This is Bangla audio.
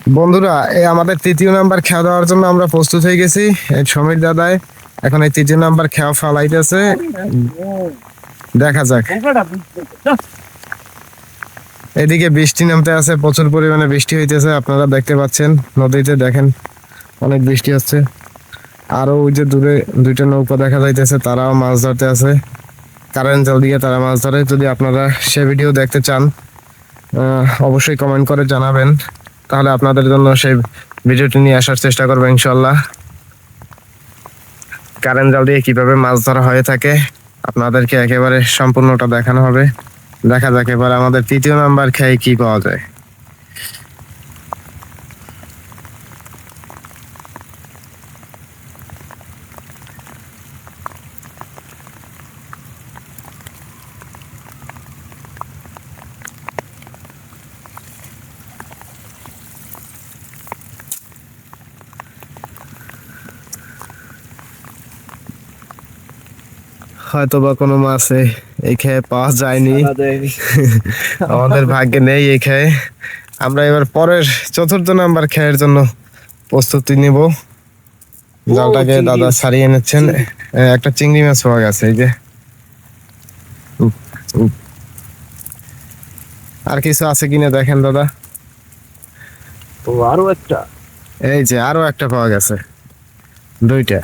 বন্ধুরা, এই আমাদের তৃতীয় নাম্বার খেয়া দেওয়ার জন্য আমরা প্রস্তুত হয়ে গেছি। এই সমীর দাদাই এখন এই তৃতীয় নাম্বার খেয়া ফালাইতেছে, দেখা যাক। এদিকে বৃষ্টি নামতে আছে, প্রচুর পরিমাণে বৃষ্টি হইতেছে, আপনারা দেখতে পাচ্ছেন নদীতে, দেখেন অনেক বৃষ্টি হচ্ছে। আরো ওই যে দূরে দুইটা নৌকা দেখা যাইতেছে, তারাও মাছ ধরতে আছে, কারেন্ট জাল দিয়ে তারা মাছ ধরে। যদি আপনারা সে ভিডিও দেখতে চান অবশ্যই কমেন্ট করে জানাবেন, তাহলে আপনাদের জন্য সেই ভিডিওটি নিয়ে আসার চেষ্টা করবো ইনশাল্লাহ। কারেন্ট জাল দিয়ে কিভাবে মাছ ধরা হয়ে থাকে আপনাদেরকে একেবারে সম্পূর্ণটা দেখানো হবে। দেখা যাক এবার আমাদের তৃতীয় নাম্বার খেয়ে কি পাওয়া যায়। হয়তো বা কোনো মাছে এই খেয়ে পাওয়া যায়নি, আমাদের ভাগ্যে নেই এই খেয়ে। আমরা এবার পরের চতুর্থ নাম্বার খেয়ের জন্য প্রস্তুতি নিব। জালটাকে দাদা ছাড়িয়ে নিচ্ছেন। একটা চিংড়ি মাছ পাওয়া গেছে, এই যে। উপ, উপ। আর কিছু আছে কিনা দেখেন দাদা। ও আরো একটা, এই যে আরো একটা পাওয়া গেছে, দুইটা।